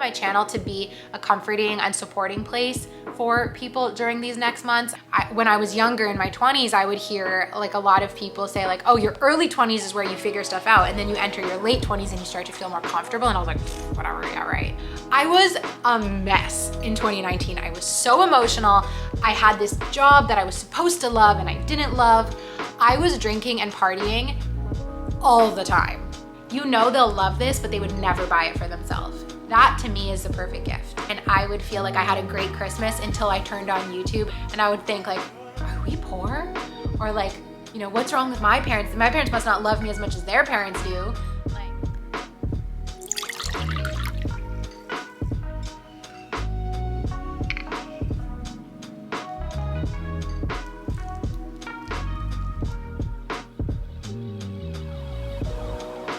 my channel to be a comforting and supporting place for people during these next months. When I was younger in my 20s, I would hear like a lot of people say like, oh, your early 20s is where you figure stuff out, and then you enter your late 20s and you start to feel more comfortable. And I was like, whatever, yeah, right. I was a mess in 2019. I was so emotional. I had this job that I was supposed to love and I didn't love. I was drinking and partying all the time. You know they'll love this, but they would never buy it for themselves. That to me is the perfect gift. And I would feel like I had a great Christmas until I turned on YouTube and I would think like, are we poor? Or like, you know, what's wrong with my parents? My parents must not love me as much as their parents do.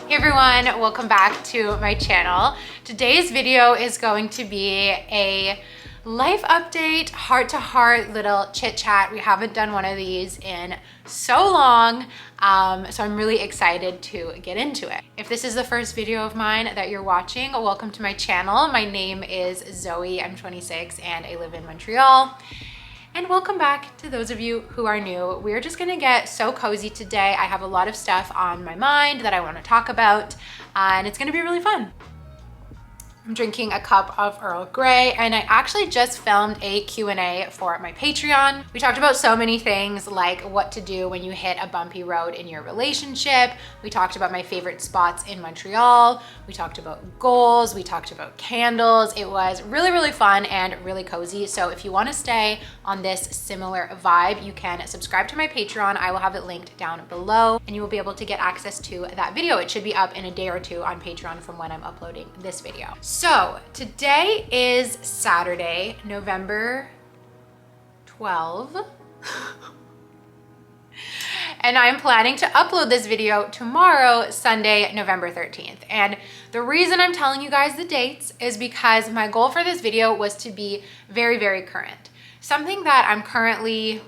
Hey everyone, welcome back to my channel. Today's video is going to be a life update, heart-to-heart little chit chat. We haven't done one of these in so long, so I'm really excited to get into it. If this is the first video of mine that you're watching, welcome to my channel. My name is Zoey, I'm 26 and I live in Montreal. And welcome back to those of you who are new. We're just gonna get so cozy today. I have a lot of stuff on my mind that I wanna talk about, and it's gonna be really fun. I'm drinking a cup of Earl Grey, and I actually just filmed a Q&A for my Patreon. We talked about so many things like what to do when you hit a bumpy road in your relationship. We talked about my favorite spots in Montreal. We talked about goals. We talked about candles. It was really, really fun and really cozy. So if you want to stay on this similar vibe, you can subscribe to my Patreon. I will have it linked down below, and you will be able to get access to that video. It should be up in a day or two on Patreon from when I'm uploading this video. So today is Saturday, November 12. And I'm planning to upload this video tomorrow, Sunday, November 13th. And the reason I'm telling you guys the dates is because my goal for this video was to be very, very current. Something that I'm currently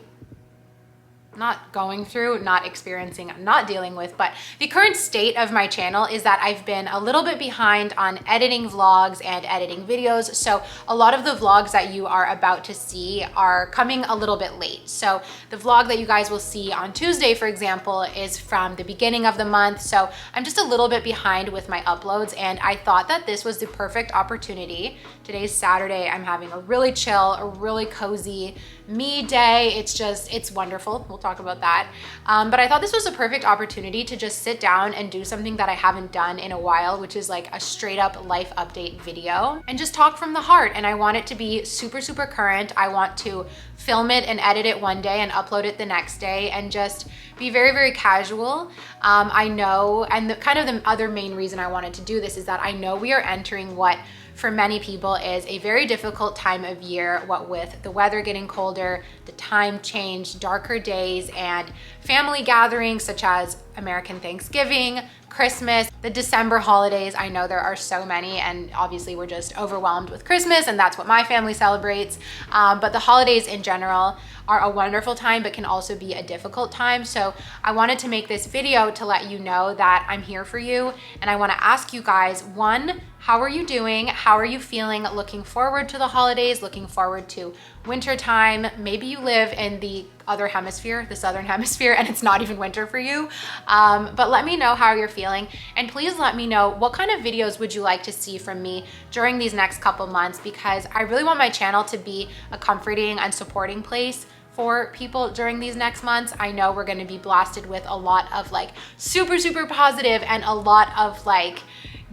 not going through, not experiencing, not dealing with, but the current state of my channel is that I've been a little bit behind on editing vlogs and editing videos. So a lot of the vlogs that you are about to see are coming a little bit late. So the vlog that you guys will see on Tuesday, for example, is from the beginning of the month. So I'm just a little bit behind with my uploads, and I thought that this was the perfect opportunity. Today's Saturday. I'm having a really chill, a really cozy me day. It's wonderful. We'll talk about that. But I thought this was a perfect opportunity to just sit down and do something that I haven't done in a while, which is like a straight up life update video and just talk from the heart. And I want it to be super, super current. I want to film it and edit it one day and upload it the next day and just be very, very casual. I know, and the other main reason I wanted to do this is that I know we are entering what for many people is a very difficult time of year, what with the weather getting colder, the time change, darker days, and family gatherings such as American Thanksgiving, Christmas, the December holidays. I know there are so many, and obviously we're just overwhelmed with Christmas, and that's what my family celebrates. But the holidays in general are a wonderful time, but can also be a difficult time. So I wanted to make this video to let you know that I'm here for you. And I wanna ask you guys, one, how are you doing? How are you feeling looking forward to the holidays, looking forward to winter time? Maybe you live in the other hemisphere, the southern hemisphere, and it's not even winter for you. But let me know how you're feeling. And please let me know what kind of videos would you like to see from me during these next couple months, because I really want my channel to be a comforting and supporting place for people during these next months. I know we're gonna be blasted with a lot of like super, super positive and a lot of like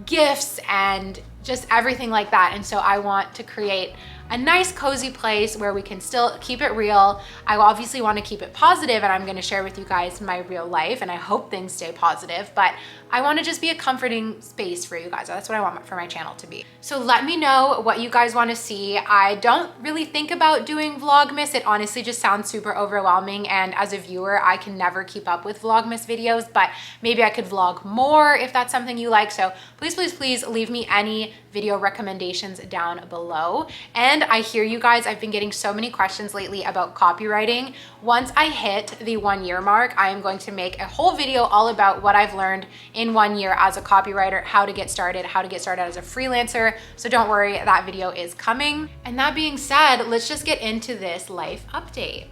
gifts and just everything like that. And so I want to create a nice cozy place where we can still keep it real. I obviously want to keep it positive, and I'm going to share with you guys my real life, and I hope things stay positive, but I want to just be a comforting space for you guys. That's what I want for my channel to be. So let me know what you guys want to see. I don't really think about doing Vlogmas. It honestly just sounds super overwhelming, and as a viewer, I can never keep up with Vlogmas videos, but maybe I could vlog more if that's something you like. So please, please, please leave me any any video recommendations down below. And I hear you guys, I've been getting so many questions lately about copywriting. Once I hit the 1 year mark, I am going to make a whole video all about what I've learned in 1 year as a copywriter, how to get started as a freelancer. So don't worry, that video is coming. And that being said, let's just get into this life update.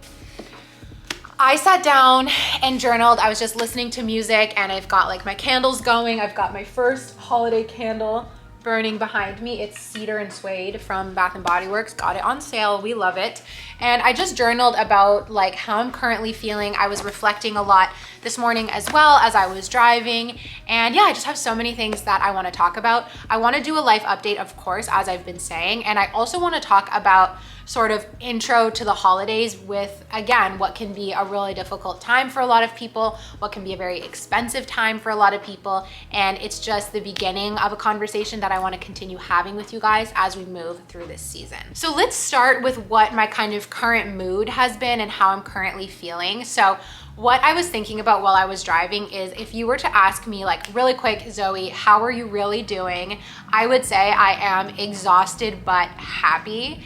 I sat down and journaled. I was just listening to music and I've got like my candles going. I've got my first holiday candle burning behind me. It's cedar and suede from Bath and Body Works. Got it on sale. We love it. And I just journaled about like how I'm currently feeling. I was reflecting a lot this morning as well as I was driving. And yeah, I just have so many things that I want to talk about. I want to do a life update, of course, as I've been saying. And I also want to talk about sort of intro to the holidays with, again, what can be a really difficult time for a lot of people, what can be a very expensive time for a lot of people. And it's just the beginning of a conversation that I want to continue having with you guys as we move through this season. So let's start with what my kind of current mood has been and how I'm currently feeling. So what I was thinking about while I was driving is if you were to ask me like really quick, Zoey, how are you really doing? I would say I am exhausted but happy.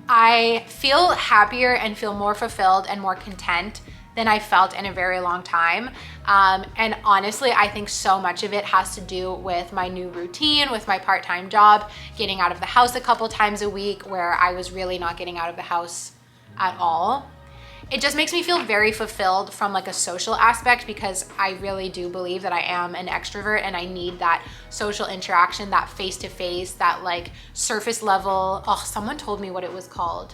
I feel happier and feel more fulfilled and more content than I felt in a very long time. And honestly, I think so much of it has to do with my new routine, with my part-time job, getting out of the house a couple times a week where I was really not getting out of the house at all. It just makes me feel very fulfilled from like a social aspect because I really do believe that I am an extrovert and I need that social interaction, that face-to-face, that like surface level. Oh, someone told me what it was called.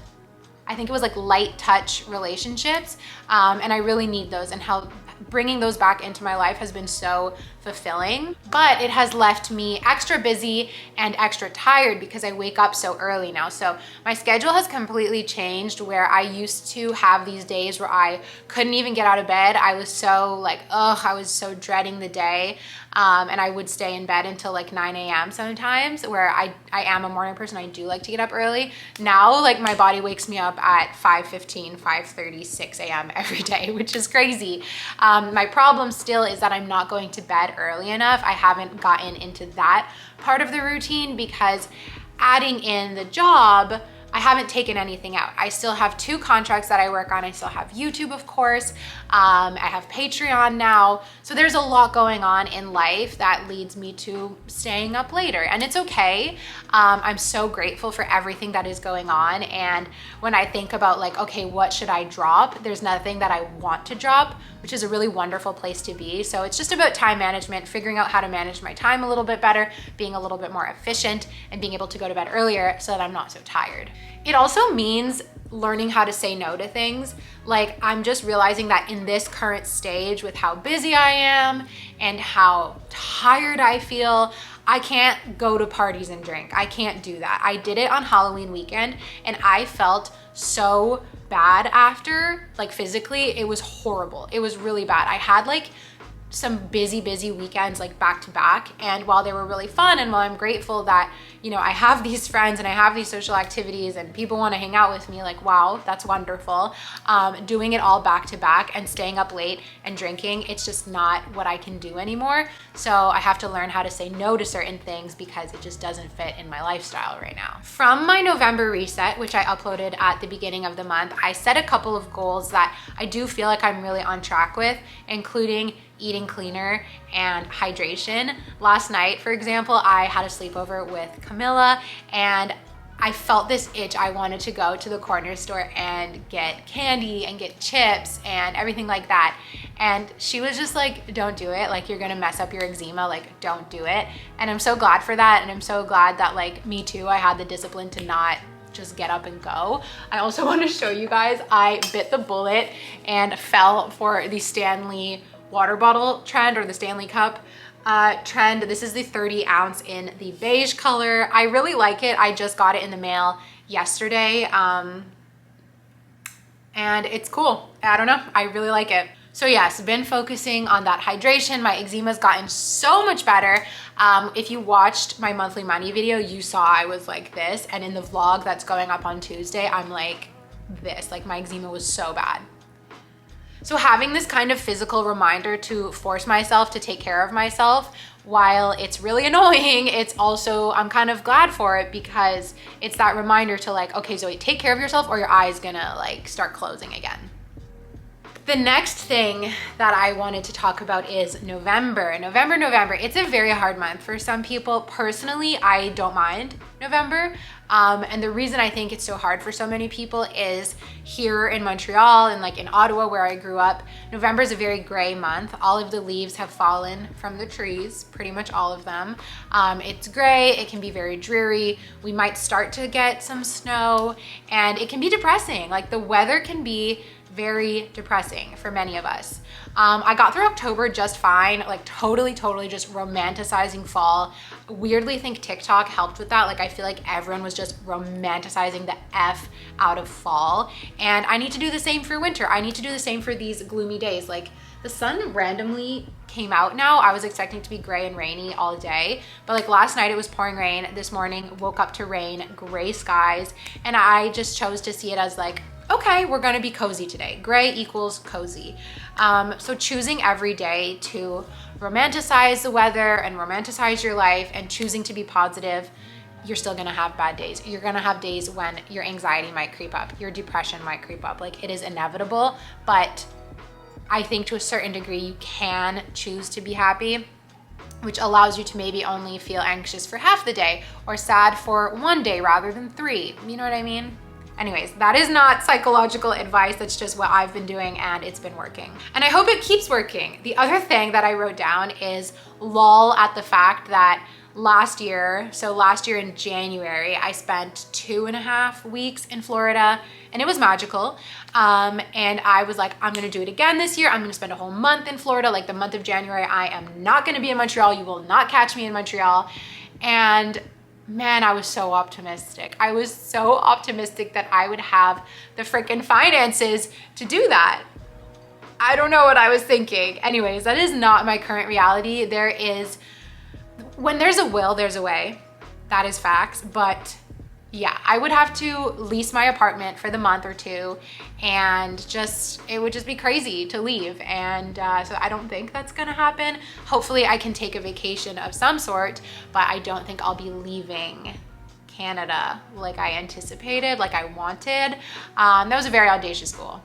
I think it was like light touch relationships. And I really need those, and how bringing those back into my life has been so fulfilling. But it has left me extra busy and extra tired because I wake up so early now. So my schedule has completely changed, where I used to have these days where I couldn't even get out of bed. I was so like, I was so dreading the day. And I would stay in bed until like 9 a.m. sometimes, where I am a morning person. I do like to get up early. Now, like my body wakes me up at 5:15, 5:30, 6 a.m. every day, which is crazy. My problem still is that I'm not going to bed early enough. I haven't gotten into that part of the routine because adding in the job, I haven't taken anything out. I still have 2 contracts that I work on. I still have YouTube, of course. I have Patreon now. So there's a lot going on in life that leads me to staying up later, and it's okay. I'm so grateful for everything that is going on. And when I think about like, okay, what should I drop? There's nothing that I want to drop, which is a really wonderful place to be. So it's just about time management, figuring out how to manage my time a little bit better, being a little bit more efficient, and being able to go to bed earlier so that I'm not so tired. It also means learning how to say no to things. Like I'm just realizing that in this current stage with how busy I am and how tired I feel, I can't go to parties and drink. I can't do that. I did it on Halloween weekend and I felt so bad after, like physically, it was horrible. It was really bad. I had like some busy weekends like back to back, and while they were really fun and while I'm grateful that, you know, I have these friends and I have these social activities and people want to hang out with me, like wow, that's wonderful, doing it all back to back and staying up late and drinking, it's just not what I can do anymore. So I have to learn how to say no to certain things because it just doesn't fit in my lifestyle right now. From my November reset, which I uploaded at the beginning of the month, I set a couple of goals that I do feel like I'm really on track with, including eating cleaner and hydration. Last night, for example, I had a sleepover with Camilla and I felt this itch. I wanted to go to the corner store and get candy and get chips and everything like that. And she was just like, don't do it. Like, you're gonna mess up your eczema. Like, don't do it. And I'm so glad for that. And I'm so glad that like me too, I had the discipline to not just get up and go. I also want to show you guys, I bit the bullet and fell for the Stanley water bottle trend, or the Stanley Cup trend. This is the 30 ounce in the beige color. I really like it. I just got it in the mail yesterday and it's cool. I don't know, I really like it. So yes, been focusing on that hydration. My eczema's gotten so much better. If you watched my monthly money video, you saw I was like this, and in the vlog that's going up on Tuesday, I'm like this. Like, my eczema was so bad. So having this kind of physical reminder to force myself to take care of myself while it's really annoying, it's also, I'm kind of glad for it because it's that reminder to like, okay, Zoe, take care of yourself or your eye is gonna like start closing again. The next thing that I wanted to talk about is November. November. It's a very hard month for some people. Personally, I don't mind November. And the reason I think it's so hard for so many people is here in Montreal and like in Ottawa where I grew up, November is a very gray month. All of the leaves have fallen from the trees, pretty much all of them. It's gray, it can be very dreary. We might start to get some snow and it can be depressing. Like the weather can be very depressing for many of us. I got through October just fine, like totally just romanticizing fall. Weirdly think TikTok helped with that. Like I feel like everyone was just romanticizing the F out of fall. And I need to do the same for winter. I need to do the same for these gloomy days. Like the sun randomly came out now. I was expecting it to be gray and rainy all day, but like last night it was pouring rain. This morning woke up to rain, gray skies, and I just chose to see it as like, okay, we're gonna be cozy today. Gray equals cozy. So choosing every day to romanticize the weather and romanticize your life and choosing to be positive, you're still gonna have bad days. You're gonna have days when your anxiety might creep up, your depression might creep up. Like it is inevitable, but I think to a certain degree you can choose to be happy, which allows you to maybe only feel anxious for half the day or sad for one day rather than 3. You know what I mean? Anyways, that is not psychological advice. That's just what I've been doing and it's been working. And I hope it keeps working. The other thing that I wrote down is lol at the fact that last year in January, I spent 2.5 weeks in Florida and it was magical. And I was like, I'm gonna do it again this year. I'm gonna spend a whole month in Florida. Like the month of January, I am not gonna be in Montreal. You will not catch me in Montreal. And man, I was so optimistic. I was so optimistic that I would have the freaking finances to do that. I don't know what I was thinking. Anyways, that is not my current reality. When there's a will, there's a way. That is facts. But yeah, I would have to lease my apartment for the month or 2 and it would just be crazy to leave. And so I don't think that's gonna happen. Hopefully I can take a vacation of some sort, but I don't think I'll be leaving Canada like I anticipated, like I wanted. That was a very audacious goal.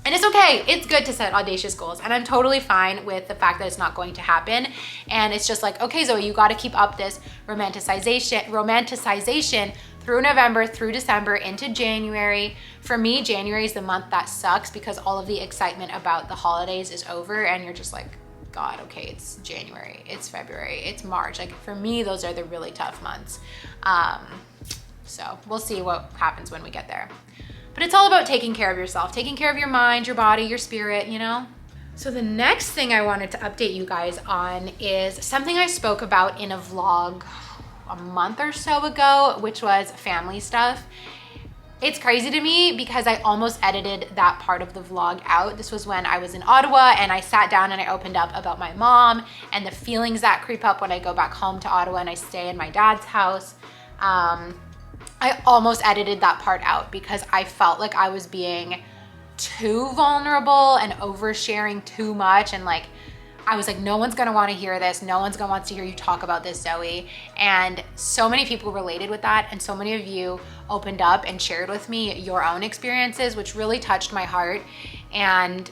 And it's okay, it's good to set audacious goals. And I'm totally fine with the fact that it's not going to happen. And it's just like, okay, Zoe, you gotta keep up this romanticization through November, through December, into January. For me, January is the month that sucks because all of the excitement about the holidays is over and you're just like, God, okay, it's January, it's February, it's March. Like for me, those are the really tough months. So we'll see what happens when we get there. But it's all about taking care of yourself, taking care of your mind, your body, your spirit, you know? So the next thing I wanted to update you guys on is something I spoke about in a vlog a month or so ago, which was family stuff. It's crazy to me because I almost edited that part of the vlog out. This was when I was in Ottawa and I sat down and I opened up about my mom and the feelings that creep up when I go back home to Ottawa and I stay in my dad's house. I almost edited that part out because I felt like I was being too vulnerable and oversharing too much, and like I was like, no one's gonna want to hear this. No one's gonna want to hear you talk about this, Zoe. And so many people related with that, and so many of you opened up and shared with me your own experiences, which really touched my heart. And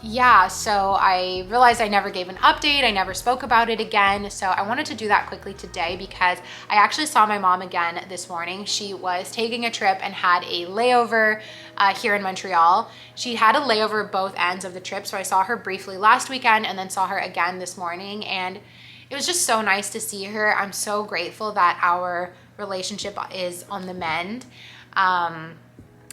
yeah, so I realized I never gave an update. I never spoke about it again. So I wanted to do that quickly today because I actually saw my mom again this morning. She was taking a trip and had a layover here in Montreal. She had a layover both ends of the trip. So I saw her briefly last weekend and then saw her again this morning. And it was just so nice to see her. I'm so grateful that our relationship is on the mend.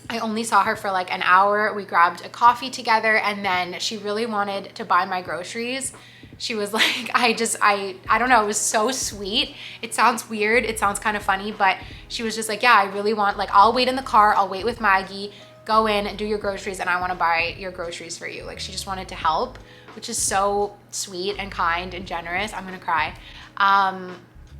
I only saw her for like an hour. We grabbed a coffee together and then she really wanted to buy my groceries. She was like, I don't know, it was so sweet. It sounds weird, it sounds kind of funny, but she was just like, yeah, I really want, like, I'll wait in the car, I'll wait with Maggie, go in and do your groceries and I want to buy your groceries for you. Like she just wanted to help, which is so sweet and kind and generous. I'm gonna cry.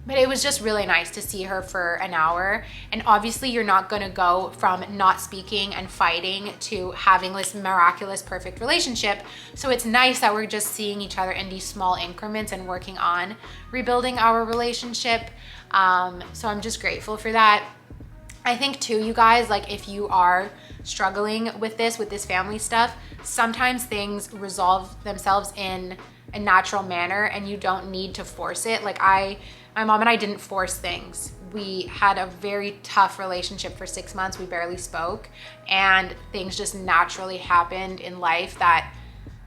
But it was just really nice to see her for an hour. And obviously you're not gonna go from not speaking and fighting to having this miraculous, perfect relationship. So it's nice that we're just seeing each other in these small increments and working on rebuilding our relationship. So I'm just grateful for that. I think too, you guys, like if you are struggling with this family stuff, sometimes things resolve themselves in a natural manner and you don't need to force it. Like my mom and I didn't force things. We had a very tough relationship for 6 months. We barely spoke, and things just naturally happened in life that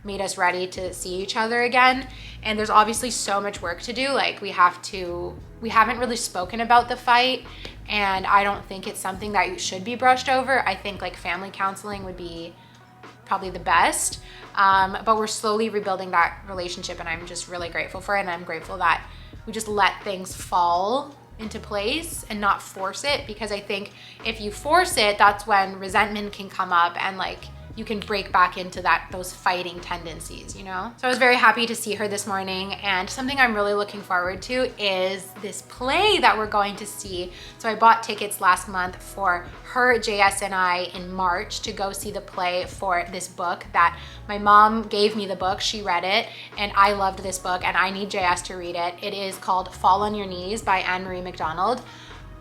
made us ready to see each other again. And there's obviously so much work to do. Like we haven't really spoken about the fight, and I don't think it's something that should be brushed over. I think like family counseling would be probably the best. But we're slowly rebuilding that relationship, and I'm just really grateful for it. And I'm grateful that we just let things fall into place and not force it, because I think if you force it, that's when resentment can come up and like you can break back into those fighting tendencies, you know? So I was very happy to see her this morning, and something I'm really looking forward to is this play that we're going to see. So I bought tickets last month for her, JS, and I in March to go see the play for this book that my mom gave me the book. She read it and I loved this book, and I need JS to read it. It is called Fall on Your Knees by Anne-Marie MacDonald.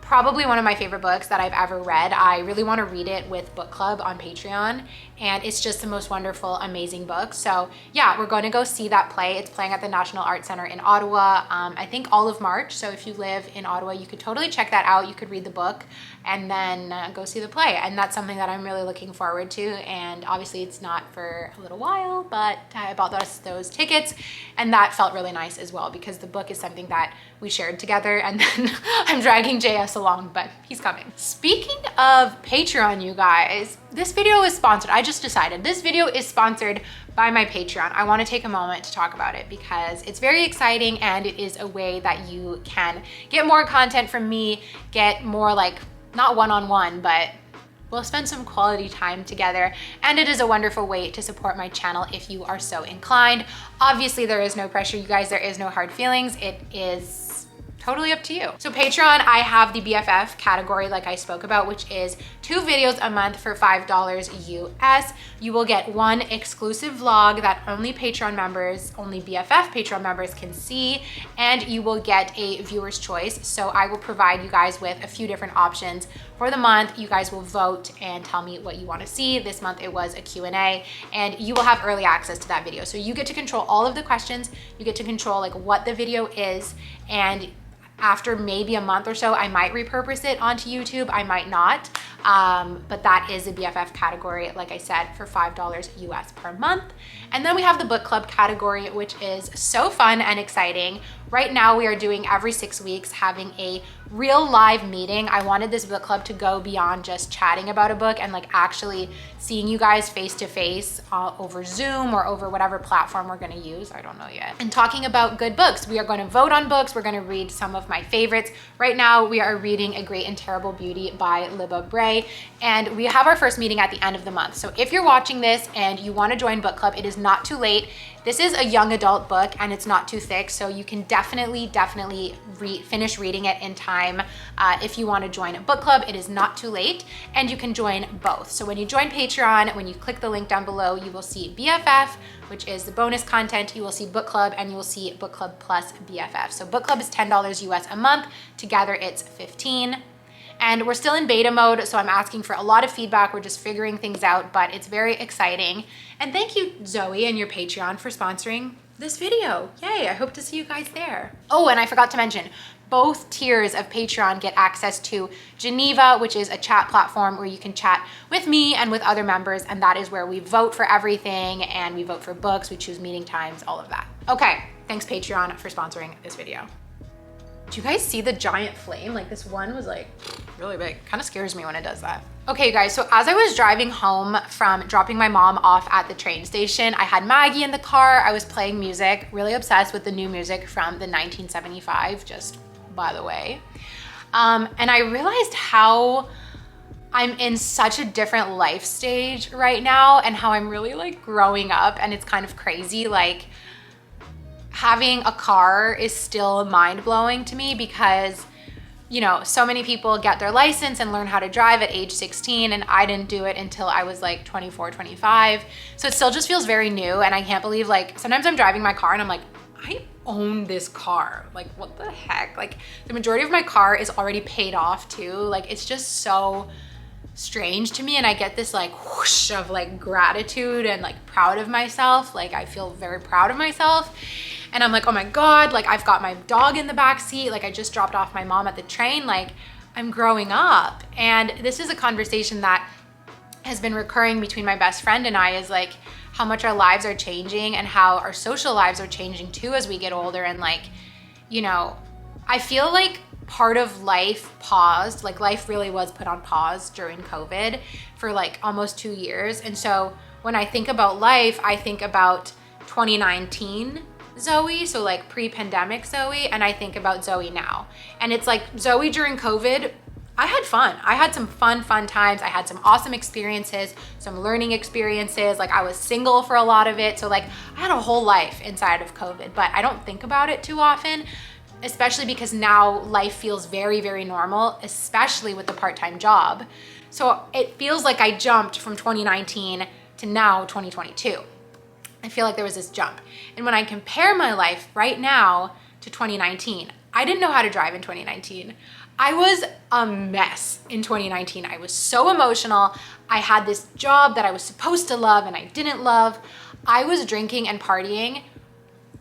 Probably one of my favorite books that I've ever read. I really want to read it with book club on Patreon, and it's just the most wonderful, amazing book. So yeah, we're going to go see that play. It's playing at the National Arts Center in Ottawa, I think all of March. So if you live in Ottawa, you could totally check that out. You could read the book and then go see the play. And that's something that I'm really looking forward to. And obviously it's not for a little while, but I bought those tickets, and that felt really nice as well, because the book is something that we shared together, and then I'm dragging JS along, but he's coming. Speaking of Patreon, you guys, this video is sponsored. I just decided this video is sponsored by my Patreon. I want to take a moment to talk about it because it's very exciting, and it is a way that you can get more content from me, get more like, not one-on-one, but we'll spend some quality time together, and it is a wonderful way to support my channel if you are so inclined. Obviously, there is no pressure, you guys. There is no hard feelings. It is totally up to you. So Patreon, I have the BFF category like I spoke about, which is 2 videos a month for $5 US. You will get one exclusive vlog that only Patreon members, only BFF Patreon members can see, and you will get a viewer's choice. So I will provide you guys with a few different options for the month. You guys will vote and tell me what you want to see. This month it was a Q&A, and you will have early access to that video. So you get to control all of the questions. You get to control like what the video is, and after maybe a month or so, I might repurpose it onto YouTube. I might not, but that is a BFF category, like I said, for $5 US per month. And then we have the book club category, which is so fun and exciting. Right now we are doing every 6 weeks, having a real live meeting. I wanted this book club to go beyond just chatting about a book and like actually seeing you guys face to face over Zoom or over whatever platform we're gonna use. I don't know yet. And talking about good books. We are gonna vote on books. We're gonna read some of my favorites. Right now we are reading A Great and Terrible Beauty by Libba Bray, and we have our first meeting at the end of the month. So if you're watching this and you wanna join book club, it is not too late. This is a young adult book and it's not too thick, so you can definitely finish reading it in time. If you want to join a book club, it is not too late, and you can join both. So when you join Patreon, when you click the link down below, you will see BFF, which is the bonus content. You will see book club, and you will see book club plus BFF. So book club is $10 US a month. Together it's $15. And we're still in beta mode, so I'm asking for a lot of feedback. We're just figuring things out, but it's very exciting. And thank you, Zoey, and your Patreon for sponsoring this video. Yay, I hope to see you guys there. Oh, and I forgot to mention, both tiers of Patreon get access to Geneva, which is a chat platform where you can chat with me and with other members, and that is where we vote for everything, and we vote for books, we choose meeting times, all of that. Okay, thanks Patreon for sponsoring this video. Do you guys see the giant flame? Like this one was like really big. Kind of scares me when it does that. Okay guys, so as I was driving home from dropping my mom off at the train station, I had Maggie in the car. I was playing music, really obsessed with the new music from the 1975, just by the way. And I realized how I'm in such a different life stage right now, and how I'm really like growing up, and it's kind of crazy. Like having a car is still mind-blowing to me because, you know, so many people get their license and learn how to drive at age 16, and I didn't do it until I was like 24, 25. So it still just feels very new, and I can't believe, like, sometimes I'm driving my car and I'm like, I own this car. Like, what the heck? Like, the majority of my car is already paid off too. Like, it's just so strange to me, and I get this like whoosh of like gratitude and like proud of myself. Like, I feel very proud of myself, and I'm like, oh my God, like I've got my dog in the back seat. Like, I just dropped off my mom at the train. Like, I'm growing up. And this is a conversation that has been recurring between my best friend and I, is like how much our lives are changing and how our social lives are changing too as we get older. And like, you know, I feel like part of life paused. Like, life really was put on pause during COVID for like almost 2 years. And so when I think about life, I think about 2019 Zoey, so like pre-pandemic Zoey, and I think about Zoey now. And it's like Zoey during COVID, I had fun. I had some fun times. I had some awesome experiences, some learning experiences. Like, I was single for a lot of it. So like, I had a whole life inside of COVID, but I don't think about it too often, especially because now life feels very, very normal, especially with the part-time job. So it feels like I jumped from 2019 to now 2022. I feel like there was this jump. And when I compare my life right now to 2019, I didn't know how to drive in 2019. I was a mess in 2019. I was so emotional. I had this job that I was supposed to love and I didn't love. I was drinking and partying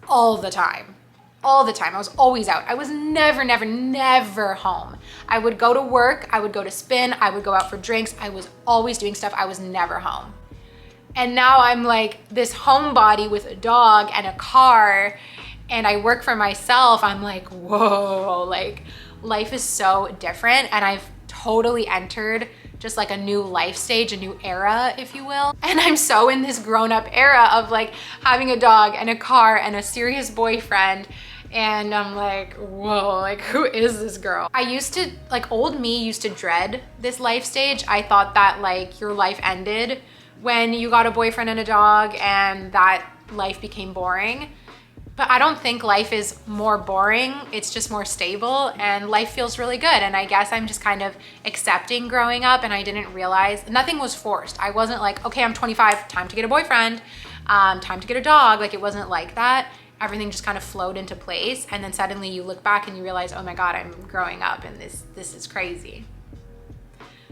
all the time. All the time. I was always out. I was never home. I would go to work. I would go to spin. I would go out for drinks. I was always doing stuff. I was never home. And now I'm like this homebody with a dog and a car, and I work for myself. I'm like, whoa, like life is so different. And I've totally entered just like a new life stage, a new era, if you will. And I'm so in this grown-up era of like having a dog and a car and a serious boyfriend. And I'm like, whoa, like who is this girl? I used to, like old me used to dread this life stage. I thought that like your life ended when you got a boyfriend and a dog and that life became boring. But I don't think life is more boring. It's just more stable, and life feels really good. And I guess I'm just kind of accepting growing up, and I didn't realize nothing was forced. I wasn't like, okay, I'm 25, time to get a boyfriend, time to get a dog. Like, it wasn't like that. Everything just kind of flowed into place. And then suddenly you look back and you realize, oh my God, I'm growing up and this is crazy.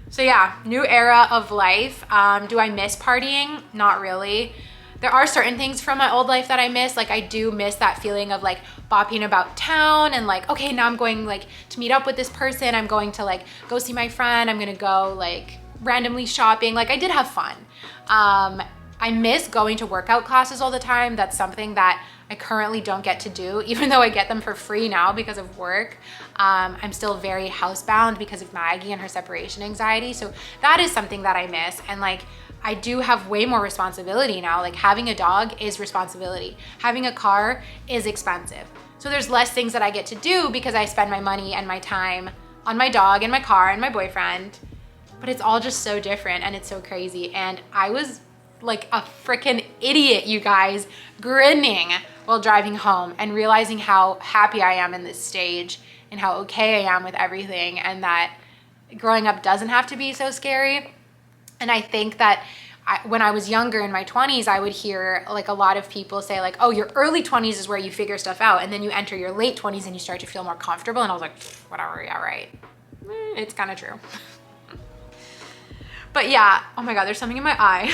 So yeah, new era of life. Do I miss partying? Not really. There are certain things from my old life that I miss. Like, I do miss that feeling of like bopping about town and like, okay, now I'm going like to meet up with this person. I'm going to like go see my friend. I'm gonna go like randomly shopping. Like, I did have fun. I miss going to workout classes all the time. That's something that I currently don't get to do, even though I get them for free now because of work. I'm still very housebound because of Maggie and her separation anxiety. So that is something that I miss. And like, I do have way more responsibility now. Like, having a dog is responsibility. Having a car is expensive. So there's less things that I get to do because I spend my money and my time on my dog and my car and my boyfriend. But it's all just so different and it's so crazy. And I was like a freaking idiot, you guys, grinning while driving home and realizing how happy I am in this stage and how okay I am with everything, and that growing up doesn't have to be so scary. And I think that when I was younger in my 20s, I would hear like a lot of people say like, oh, your early 20s is where you figure stuff out, and then you enter your late 20s and you start to feel more comfortable. And I was like, whatever, yeah, right. It's kind of true. But yeah, oh my God, there's something in my eye.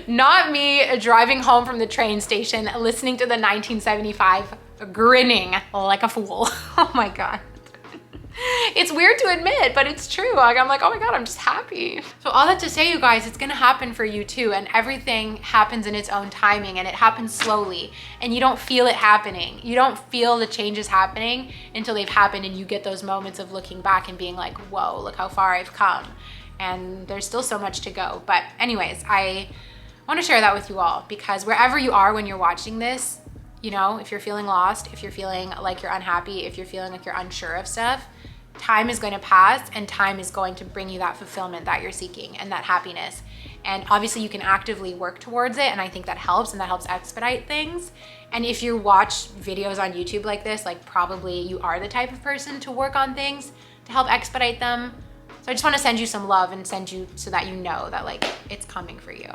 Not me driving home from the train station, listening to the 1975, grinning like a fool. Oh my God. It's weird to admit, but it's true. Like, I'm like, oh my God, I'm just happy. So all that to say, you guys, it's gonna happen for you too. And everything happens in its own timing, and it happens slowly, and you don't feel it happening. You don't feel the changes happening until they've happened, and you get those moments of looking back and being like, whoa, look how far I've come. And there's still so much to go. But anyways, I want to share that with you all, because wherever you are when you're watching this, you know, if you're feeling lost, if you're feeling like you're unhappy, if you're feeling like you're unsure of stuff, time is going to pass and time is going to bring you that fulfillment that you're seeking and that happiness. And obviously you can actively work towards it, and I think that helps, and that helps expedite things. And if you watch videos on YouTube like this, like probably you are the type of person to work on things to help expedite them. So I just want to send you some love and send you so that you know that like it's coming for you.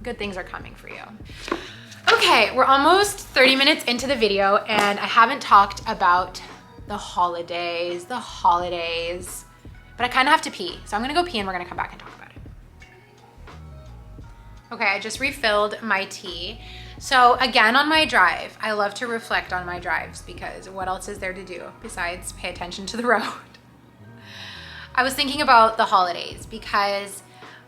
Good things are coming for you. Okay, we're almost 30 minutes into the video and I haven't talked about the holidays, but I kind of have to pee. So I'm gonna go pee and we're gonna come back and talk about it. Okay, I just refilled my tea. So again, on my drive, I love to reflect on my drives because what else is there to do besides pay attention to the road? I was thinking about the holidays because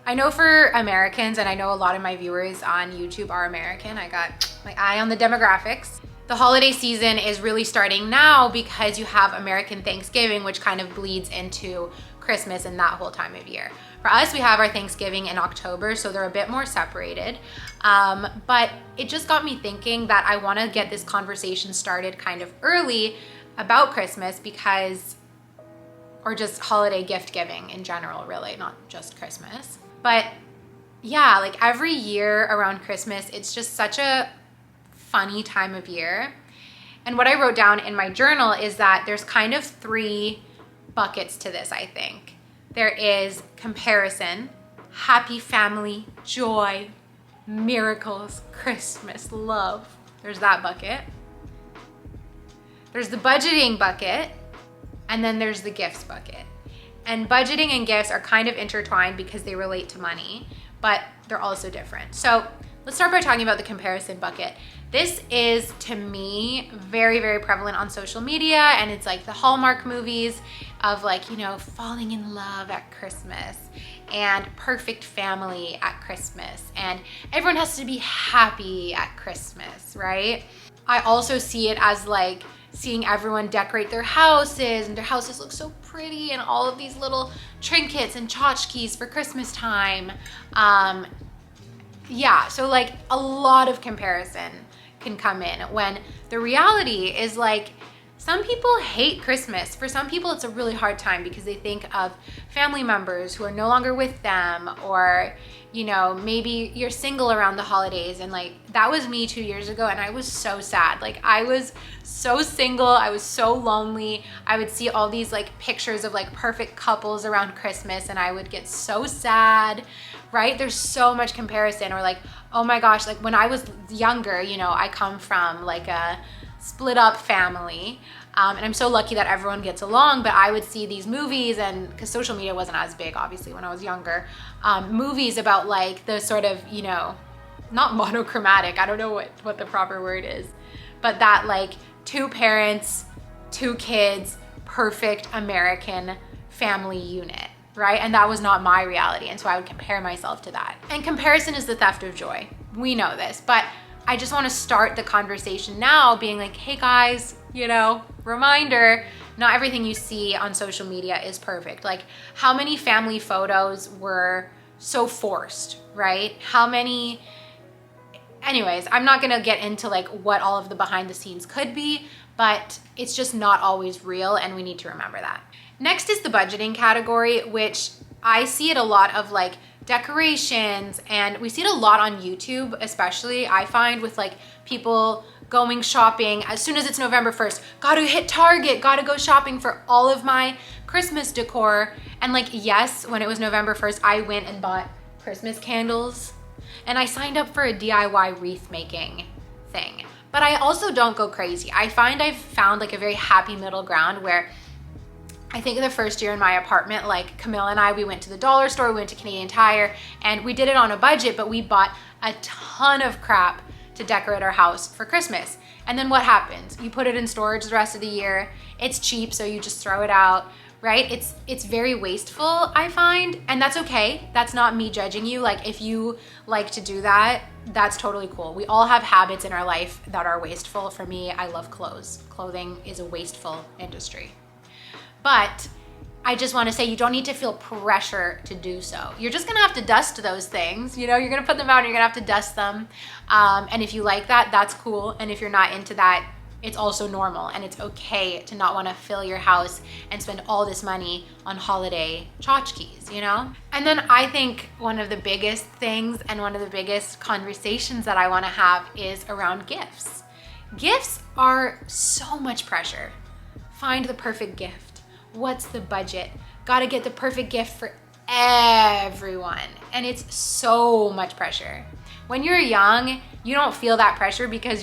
I know for Americans, and I know a lot of my viewers on YouTube are American, I got my eye on the demographics. The holiday season is really starting now because you have American Thanksgiving, which kind of bleeds into Christmas and that whole time of year. For us, we have our Thanksgiving in October, so they're a bit more separated. But it just got me thinking that I want to get this conversation started kind of early about Christmas because, or just holiday gift giving in general, really, not just Christmas. But yeah, like every year around Christmas, it's just such a funny time of year. And what I wrote down in my journal is that there's kind of 3 buckets to this, I think. There is comparison, happy family, joy, miracles, Christmas, love. There's that bucket. There's the budgeting bucket, and then there's the gifts bucket. And budgeting and gifts are kind of intertwined because they relate to money, but they're also different. So let's start by talking about the comparison bucket. This is, to me, very, very prevalent on social media, and it's like the Hallmark movies of like, you know, falling in love at Christmas and perfect family at Christmas, and everyone has to be happy at Christmas, right? I also see it as like seeing everyone decorate their houses, and their houses look so pretty, and all of these little trinkets and tchotchkes for Christmas time. Yeah, so like a lot of comparison can come in when the reality is like some people hate Christmas. For some people, it's a really hard time because they think of family members who are no longer with them, or, you know, maybe you're single around the holidays. And like, that was me 2 years ago, and I was so sad. Like, I was so single, I was so lonely. I would see all these like pictures of like perfect couples around Christmas, and I would get so sad, right? There's so much comparison. Or like, oh my gosh, like when I was younger, you know, I come from like a split up family. And I'm so lucky that everyone gets along, but I would see these movies, and because social media wasn't as big, obviously, when I was younger, movies about like the sort of, you know, not monochromatic, I don't know what the proper word is, but that like 2 parents, 2 kids, perfect American family unit, right? And that was not my reality. And so I would compare myself to that. And comparison is the theft of joy. We know this, but I just want to start the conversation now being like, hey guys, you know, reminder, not everything you see on social media is perfect. Like, how many family photos were so forced, right? How many, anyways, I'm not gonna get into like what all of the behind the scenes could be, but it's just not always real, and we need to remember that. Next is the budgeting category, which I see it a lot of like decorations, and we see it a lot on YouTube, especially I find with like people going shopping as soon as it's November 1st, gotta hit Target, gotta go shopping for all of my Christmas decor. And like, yes, when it was November 1st, I went and bought Christmas candles, and I signed up for a DIY wreath making thing. But I also don't go crazy. I find I've found like a very happy middle ground where I think the first year in my apartment, like Camille and I, we went to the dollar store, we went to Canadian Tire, and we did it on a budget, but we bought a ton of crap to decorate our house for Christmas. And then what happens? You put it in storage the rest of the year. It's cheap, so you just throw it out, right? It's very wasteful, I find, and that's okay. That's not me judging you. Like, if you like to do that, that's totally cool. We all have habits in our life that are wasteful. For me, I love clothes. Clothing is a wasteful industry. But I just want to say you don't need to feel pressure to do so. You're just gonna have to dust those things. You know, you're gonna put them out and you're gonna have to dust them. And if you like that, that's cool. And if you're not into that, it's also normal, and it's okay to not want to fill your house and spend all this money on holiday tchotchkes, you know? And then I think one of the biggest things and one of the biggest conversations that I want to have is around gifts. Gifts are so much pressure. Find the perfect gift. What's the budget? Gotta get the perfect gift for everyone. And it's so much pressure. When you're young, you don't feel that pressure because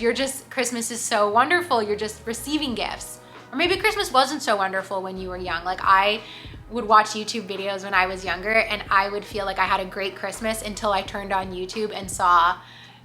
Christmas is so wonderful. You're just receiving gifts. Or maybe Christmas wasn't so wonderful when you were young. Like, I would watch YouTube videos when I was younger, and I would feel like I had a great Christmas until I turned on YouTube and saw,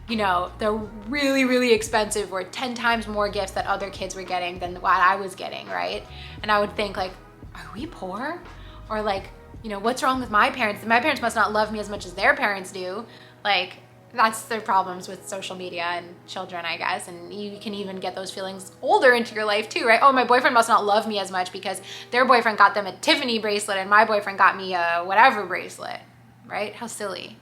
you know, the really, really expensive or 10 times more gifts that other kids were getting than what I was getting, right? And I would think, like, are we poor? Or like, you know, what's wrong with my parents? My parents must not love me as much as their parents do. Like, that's the problems with social media and children, I guess. And you can even get those feelings older into your life too, right? Oh, my boyfriend must not love me as much because their boyfriend got them a Tiffany bracelet and my boyfriend got me a whatever bracelet, right? How silly.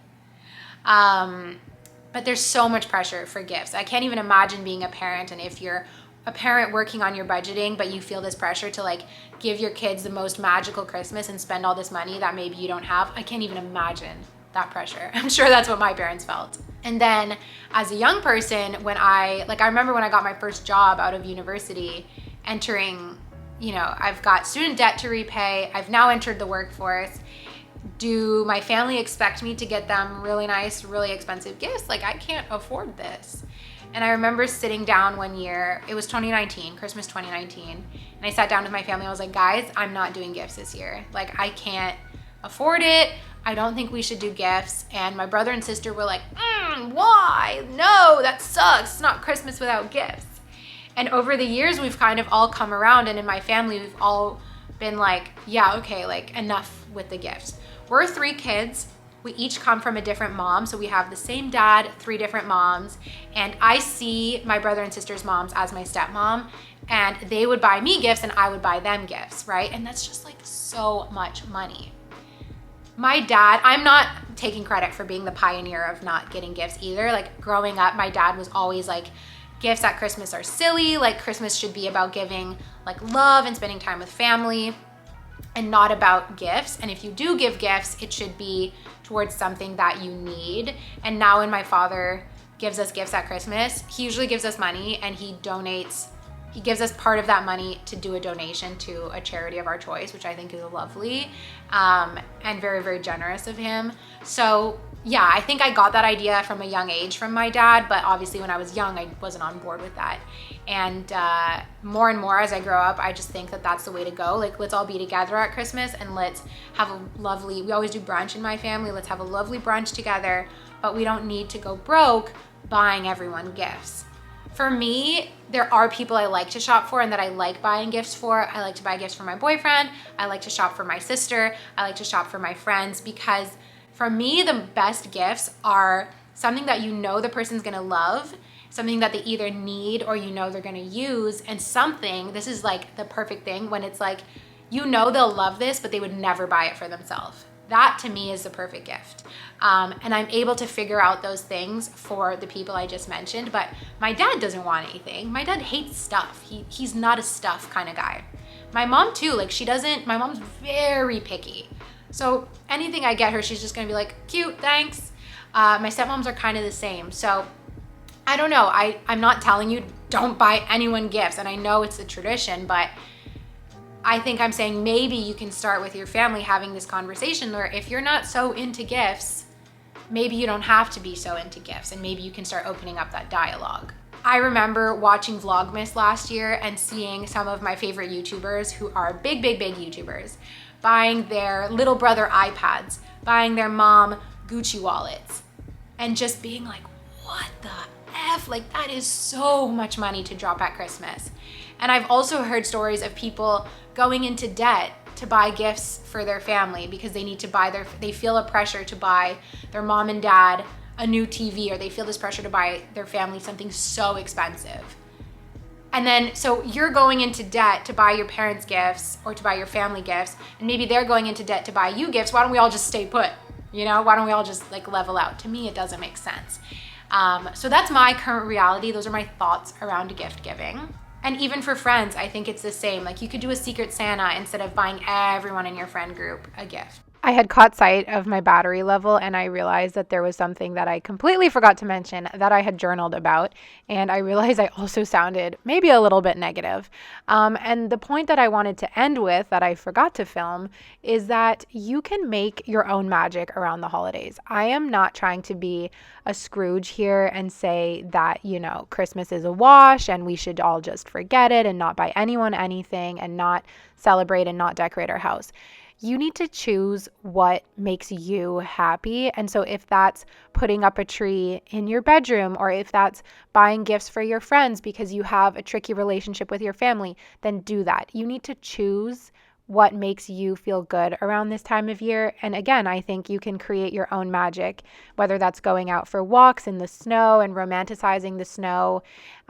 But there's so much pressure for gifts. I can't even imagine being a parent, and if you're a parent working on your budgeting, but you feel this pressure to like give your kids the most magical Christmas and spend all this money that maybe you don't have. I can't even imagine that pressure. I'm sure that's what my parents felt. And then as a young person, I remember when I got my first job out of university, entering, you know, I've got student debt to repay. I've now entered the workforce. Do my family expect me to get them really nice, really expensive gifts? Like, I can't afford this. And I remember sitting down one year, it was 2019, Christmas 2019, and I sat down with my family. I was like, guys, I'm not doing gifts this year. Like, I can't afford it. I don't think we should do gifts. And my brother and sister were like, why? No, that sucks. It's not Christmas without gifts. And over the years, we've kind of all come around, and in my family, we've all been like, yeah, okay, like, enough with the gifts. We're 3 kids. We each come from a different mom. So we have the same dad, 3 different moms. And I see my brother and sister's moms as my stepmom, and they would buy me gifts and I would buy them gifts, right? And that's just like so much money. My dad, I'm not taking credit for being the pioneer of not getting gifts either. Like, growing up, my dad was always like, gifts at Christmas are silly. Like, Christmas should be about giving like love and spending time with family, and not about gifts. And if you do give gifts, it should be towards something that you need. And now when my father gives us gifts at Christmas, he usually gives us money, and he gives us part of that money to do a donation to a charity of our choice, which I think is lovely, and very, very generous of him. So yeah, I think I got that idea from a young age from my dad, but obviously when I was young, I wasn't on board with that. And more and more as I grow up, I just think that that's the way to go. Like, let's all be together at Christmas, and let's have a lovely, we always do brunch in my family. Let's have a lovely brunch together, but we don't need to go broke buying everyone gifts. For me, there are people I like to shop for and that I like buying gifts for. I like to buy gifts for my boyfriend. I like to shop for my sister. I like to shop for my friends, because for me, the best gifts are something that you know the person's gonna love, something that they either need or you know they're gonna use, and something, this is like the perfect thing, when it's like, you know they'll love this, but they would never buy it for themselves. That to me is the perfect gift. And I'm able to figure out those things for the people I just mentioned, but my dad doesn't want anything. My dad hates stuff. He's not a stuff kind of guy. My mom too, like, my mom's very picky. So anything I get her, she's just gonna be like, cute, thanks. My stepmoms are kind of the same. So I don't know, I'm not telling you don't buy anyone gifts, and I know it's a tradition, but I think I'm saying maybe you can start with your family having this conversation, where if you're not so into gifts, maybe you don't have to be so into gifts, and maybe you can start opening up that dialogue. I remember watching Vlogmas last year and seeing some of my favorite YouTubers, who are big, big, big YouTubers, buying their little brother iPads, buying their mom Gucci wallets, and just being like, what the F? Like, that is so much money to drop at Christmas. And I've also heard stories of people going into debt to buy gifts for their family because they need to they feel a pressure to buy their mom and dad a new TV, or they feel this pressure to buy their family something so expensive. And then, so you're going into debt to buy your parents gifts or to buy your family gifts, and maybe they're going into debt to buy you gifts. Why don't we all just stay put? You know, why don't we all just like level out? To me, it doesn't make sense. So that's my current reality. Those are my thoughts around gift giving. And even for friends, I think it's the same. Like you could do a Secret Santa instead of buying everyone in your friend group a gift. I had caught sight of my battery level and I realized that there was something that I completely forgot to mention that I had journaled about. And I realized I also sounded maybe a little bit negative. And the point that I wanted to end with that I forgot to film is that you can make your own magic around the holidays. I am not trying to be a Scrooge here and say that, Christmas is a wash and we should all just forget it and not buy anyone anything and not celebrate and not decorate our house. You need to choose what makes you happy. And so if that's putting up a tree in your bedroom, or if that's buying gifts for your friends because you have a tricky relationship with your family, then do that. You need to choose what makes you feel good around this time of year. And again, I think you can create your own magic, whether that's going out for walks in the snow and romanticizing the snow.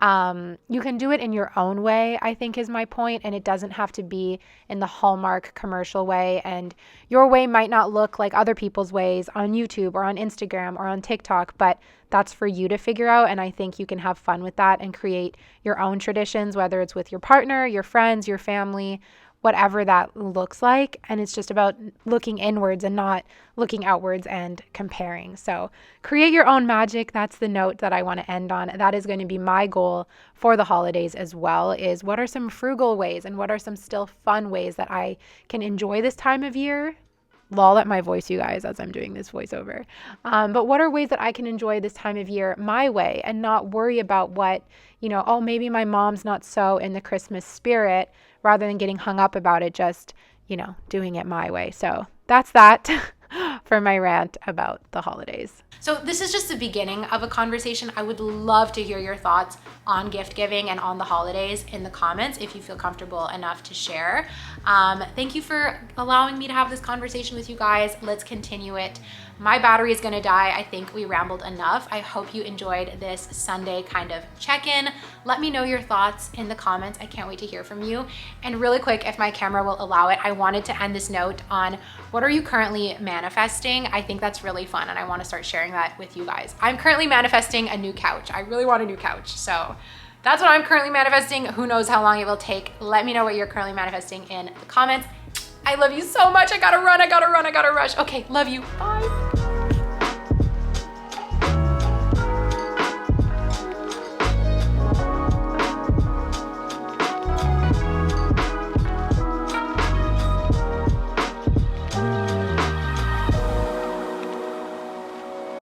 You can do it in your own way, I think is my point, and it doesn't have to be in the Hallmark commercial way. And your way might not look like other people's ways on YouTube or on Instagram or on TikTok, but that's for you to figure out. And I think you can have fun with that and create your own traditions, whether it's with your partner, your friends, your family, whatever that looks like. And it's just about looking inwards and not looking outwards and comparing. So create your own magic. That's the note that I want to end on. That is going to be my goal for the holidays as well, is what are some frugal ways and what are some still fun ways that I can enjoy this time of year? Lol at my voice, you guys, as I'm doing this voiceover. But what are ways that I can enjoy this time of year my way and not worry about what, maybe my mom's not so in the Christmas spirit, rather than getting hung up about it, just, doing it my way. So that's that for my rant about the holidays. So this is just the beginning of a conversation. I would love to hear your thoughts on gift giving and on the holidays in the comments if you feel comfortable enough to share. Thank you for allowing me to have this conversation with you guys. Let's continue it. My battery is gonna die. I think we rambled enough. I hope you enjoyed this Sunday kind of check-in. Let me know your thoughts in the comments. I can't wait to hear from you. And really quick, if my camera will allow it, I wanted to end this note on what are you currently manifesting? I think that's really fun and I wanna start sharing that with you guys. I'm currently manifesting a new couch. I really want a new couch. So that's what I'm currently manifesting. Who knows how long it will take. Let me know what you're currently manifesting in the comments. I love you so much. I gotta run, I gotta rush. Okay, love you. Bye.